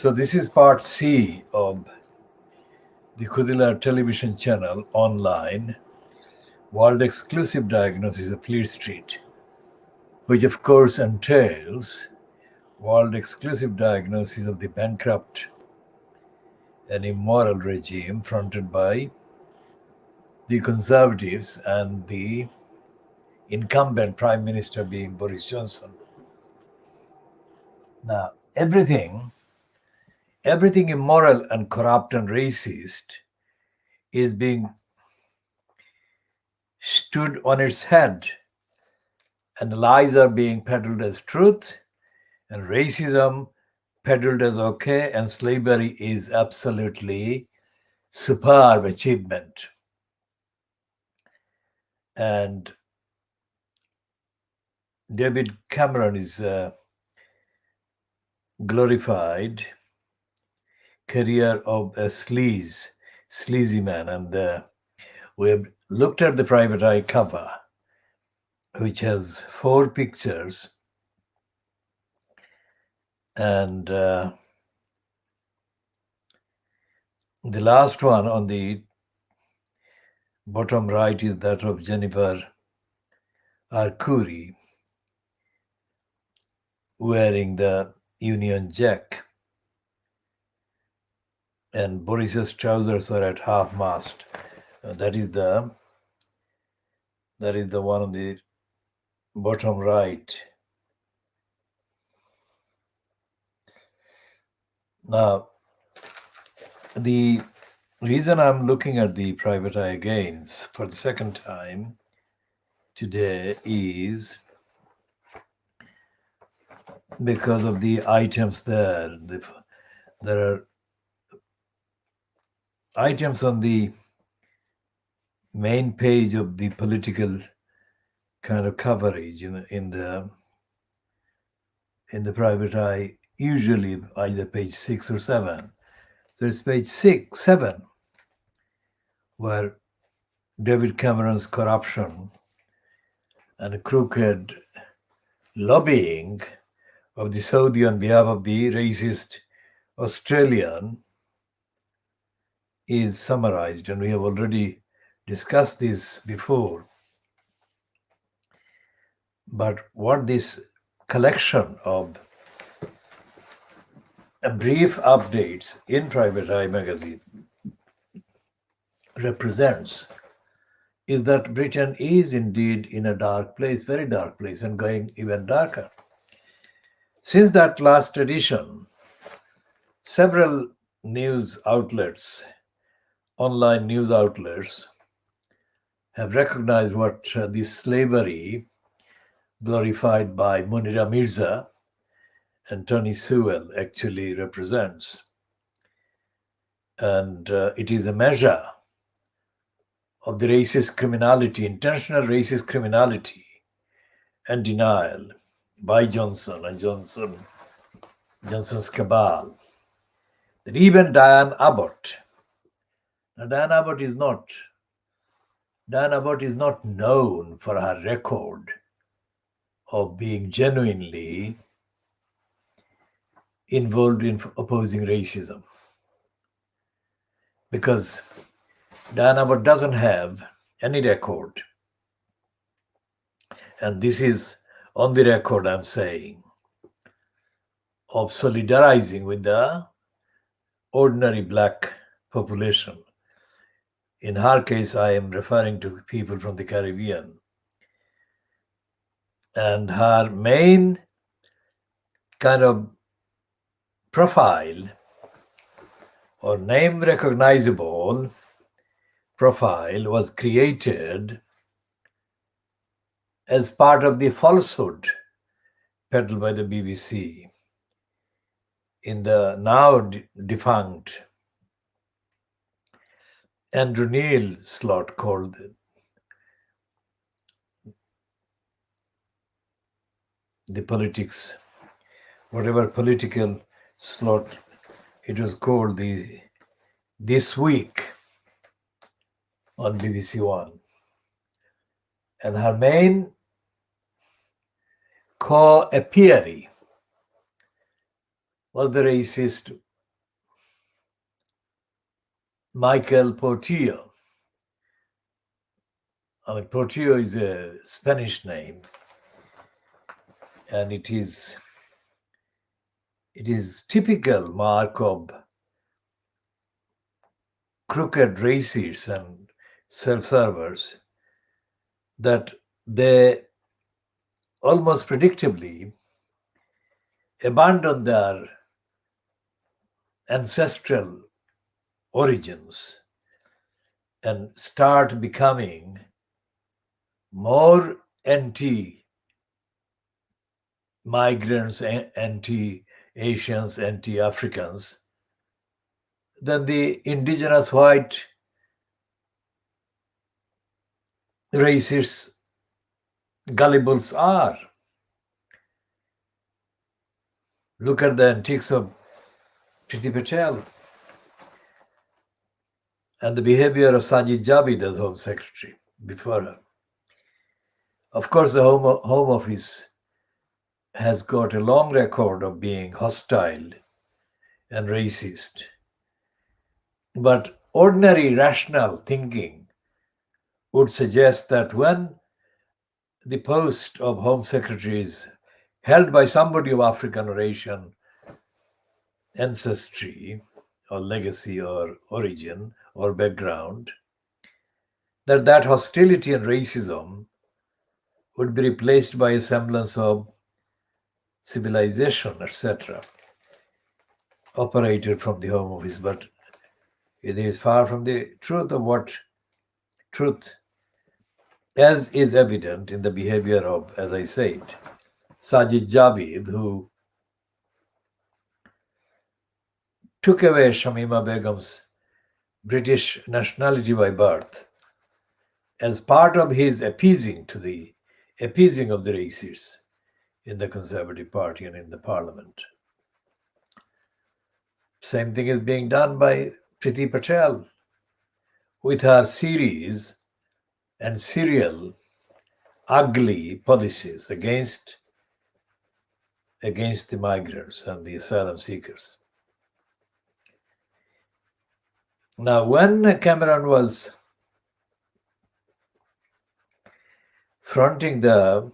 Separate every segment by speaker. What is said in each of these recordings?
Speaker 1: So this is part C of the Kudila television channel online, world exclusive diagnosis of Fleet Street, which of course entails world exclusive diagnosis of the bankrupt and immoral regime fronted by the Conservatives and the incumbent Prime Minister being Boris Johnson. Now, everything immoral and corrupt and racist is being stood on its head, and lies are being peddled as truth, and racism peddled as okay, and slavery is absolutely superb achievement. And David Cameron is glorified career of a sleazy man, and we have looked at the Private Eye cover, which has 4 pictures, and the last one on the bottom right is that of Jennifer Arcuri wearing the Union Jack, and Boris's trousers are at half mast. That is the one on the bottom right. Now, the reason I'm looking at the Private Eye again for the second time today is because of the items there. There are items on the main page of the political kind of coverage in the Private Eye, usually either page 6 or 7. There's page 7, where David Cameron's corruption and crooked lobbying of the Saudi on behalf of the racist Australian is summarized, and we have already discussed this before. But what this collection of brief updates in Private Eye magazine represents is that Britain is indeed in a dark place, very dark place, and going even darker. Since that last edition, several news outlets, online news outlets, have recognized what this slavery glorified by Munira Mirza and Tony Sewell actually represents. And it is a measure of the racist criminality, intentional racist criminality and denial by Johnson and Johnson's cabal, that even Diane Abbott, now Diane Abbott is not known for her record of being genuinely involved in opposing racism, because Diane Abbott doesn't have any record, and this is on the record, I'm saying, of solidarizing with the ordinary black population. In her case, I am referring to people from the Caribbean. And her main kind of profile or name recognizable profile was created as part of the falsehood peddled by the BBC in the now defunct Andrew Neil slot called the politics, whatever political slot it was called, the This Week on BBC One. And her main co-appearee was the racist Michael Portillo. Portillo is a Spanish name, and it is typical mark of crooked racists and self-servers that they almost predictably abandon their ancestral origins and start becoming more anti-migrants, anti-Asians, anti-Africans than the indigenous white racist gullibles are. Look at the antics of Priti Patel and the behavior of Sajid Javid as Home Secretary before her. Of course, the Home Office has got a long record of being hostile and racist. But ordinary rational thinking would suggest that when the post of Home Secretary is held by somebody of African or Asian ancestry or legacy or origin or background, that hostility and racism would be replaced by a semblance of civilization, etc., operated from the Home Office. But it is far from the truth of what truth, as is evident in the behavior of, as I said, Sajid Javid, who took away Shamima Begum's British nationality by birth as part of his appeasing of the racists in the Conservative Party and in the Parliament. Same thing is being done by Priti Patel with her series and serial ugly policies against the migrants and the asylum seekers. Now, when Cameron was fronting the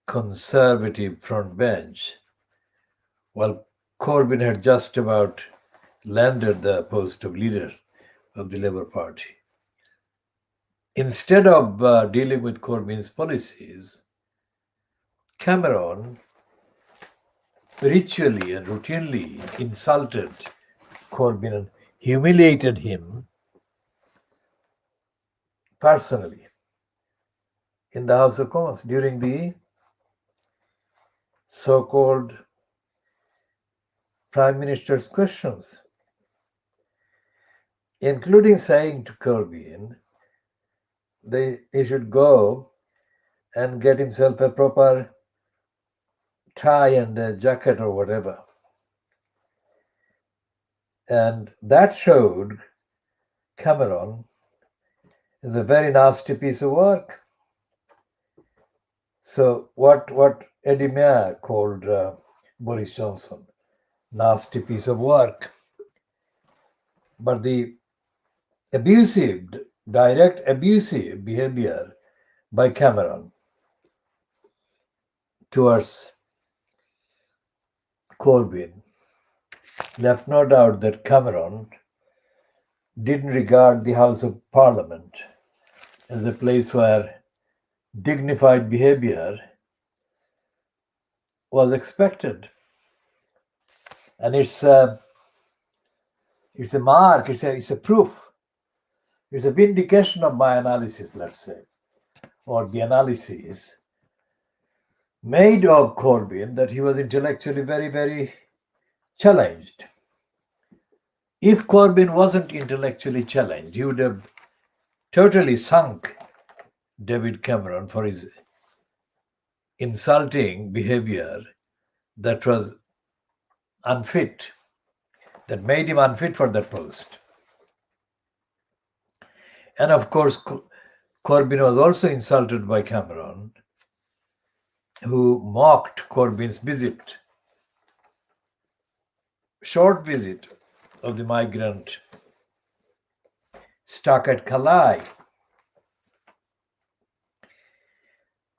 Speaker 1: Conservative front bench, while Corbyn had just about landed the post of leader of the Labour Party, instead of dealing with Corbyn's policies, Cameron ritually and routinely insulted Corbyn and humiliated him personally in the House of Commons during the so-called Prime Minister's questions, including saying to Corbyn he should go and get himself a proper tie and a jacket or whatever. And that showed Cameron is a very nasty piece of work. So what Eddie Mair called Boris Johnson, nasty piece of work. But the direct abusive behavior by Cameron towards Corbyn left no doubt that Cameron didn't regard the House of Parliament as a place where dignified behavior was expected. And it's a mark, it's a proof, it's a vindication of my analysis, let's say, or the analysis made of Corbyn that he was intellectually very, very challenged. If Corbyn wasn't intellectually challenged, he would have totally sunk David Cameron for his insulting behavior that was unfit, that made him unfit for that post. And of course, Corbyn was also insulted by Cameron, who mocked Corbyn's short visit of the migrant stuck at Kalai.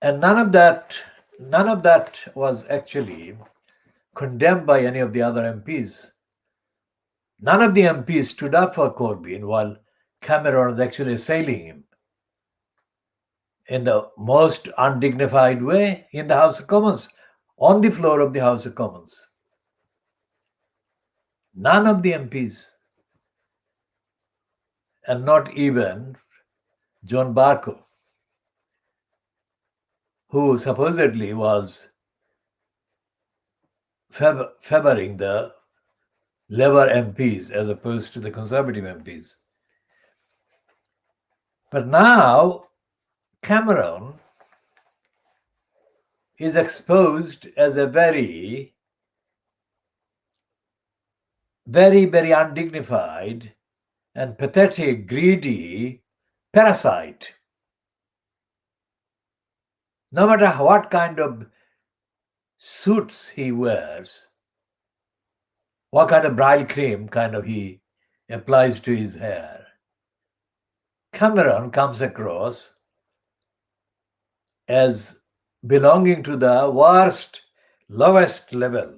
Speaker 1: And none of that was actually condemned by any of the other MPs. None of the MPs stood up for Corbyn while Cameron was actually assailing him in the most undignified way in the House of Commons, on the floor of the House of Commons. None of the MPs, and not even John Barker, who supposedly was favoring the Labour MPs as opposed to the Conservative MPs. But now Cameron is exposed as a very, very, very undignified and pathetic, greedy parasite. No matter what kind of suits he wears, what kind of bridal cream kind of he applies to his hair, Cameron comes across as belonging to the worst, lowest level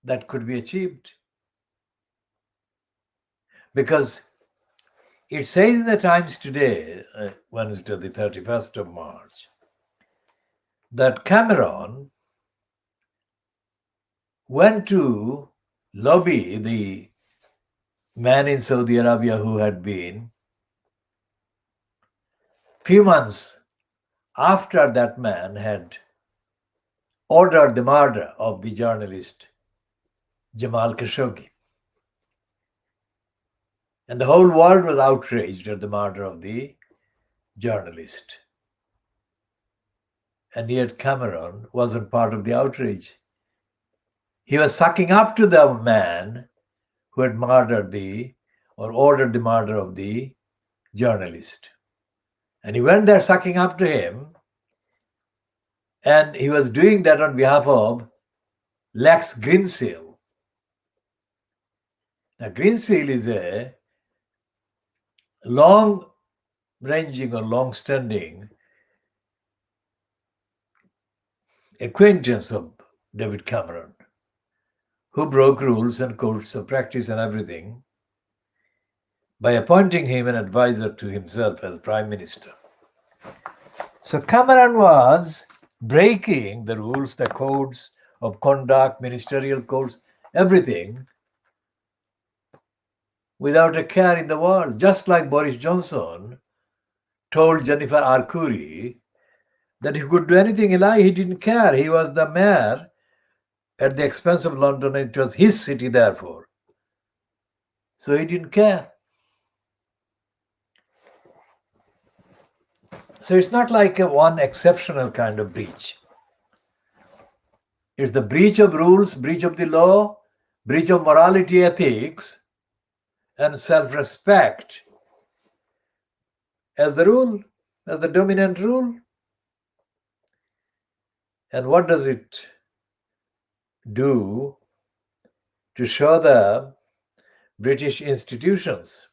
Speaker 1: that could be achieved. Because it says in the Times today, Wednesday, the 31st of March, that Cameron went to lobby the man in Saudi Arabia who had been few months after that man had ordered the murder of the journalist Jamal Khashoggi. And the whole world was outraged at the murder of the journalist. And yet Cameron wasn't part of the outrage. He was sucking up to the man who had murdered or ordered the murder of the journalist. And he went there sucking up to him, and he was doing that on behalf of Lex Greensill. Now, Greensill is a long-ranging or long-standing acquaintance of David Cameron, who broke rules and codes of practice and everything by appointing him an advisor to himself as Prime Minister. So Cameron was breaking the rules, the codes of conduct, ministerial codes, everything, without a care in the world, just like Boris Johnson told Jennifer Arcuri that he could do anything he liked. He didn't care. He was the mayor at the expense of London, and it was his city, therefore. So he didn't care. So it's not like a one exceptional kind of breach. It's the breach of rules, breach of the law, breach of morality, ethics, and self-respect as the rule, as the dominant rule. And what does it do to show the British institutions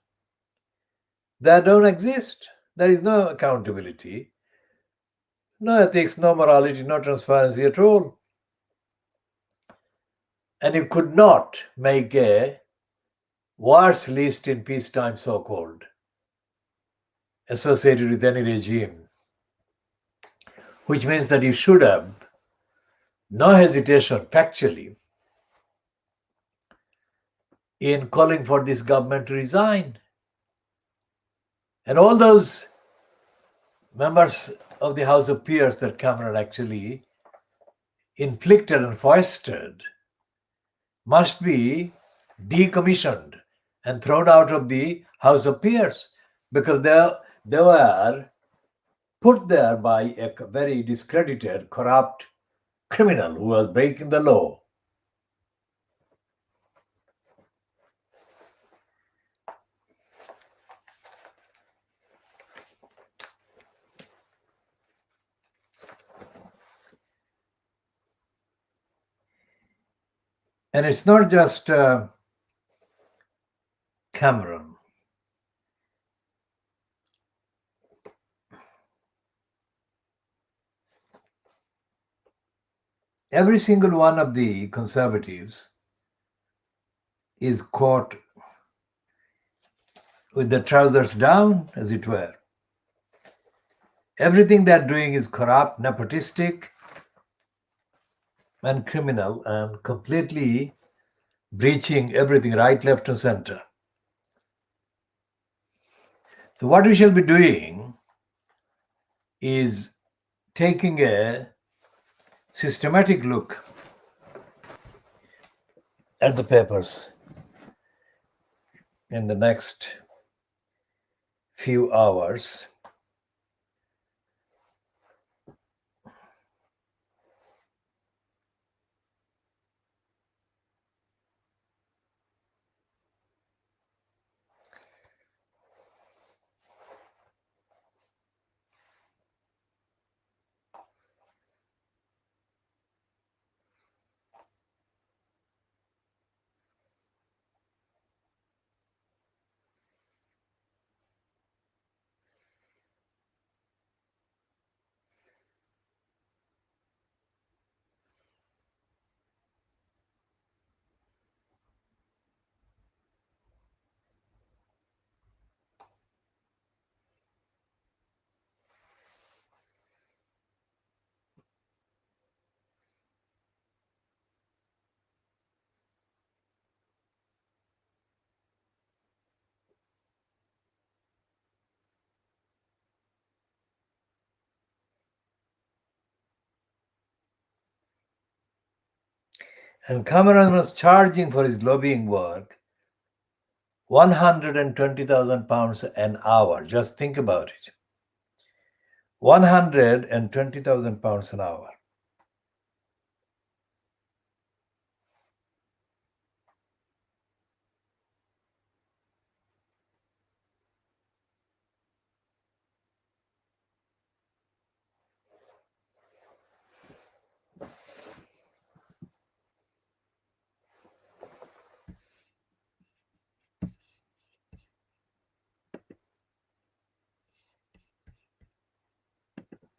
Speaker 1: that don't exist? There is no accountability, no ethics, no morality, no transparency at all. And you could not make a worse list in peacetime, so-called, associated with any regime, which means that you should have no hesitation, factually, in calling for this government to resign. And all those members of the House of Peers that Cameron actually inflicted and foisted must be decommissioned and thrown out of the House of Peers, because they were put there by a very discredited, corrupt criminal who was breaking the law. And it's not just Cameron. Every single one of the conservatives is caught with the trousers down, as it were. Everything they're doing is corrupt, nepotistic, and criminal, and completely breaching everything, right, left, and center. So, what we shall be doing is taking a systematic look at the papers in the next few hours. And Cameron was charging for his lobbying work £120,000 an hour. Just think about it. £120,000 an hour.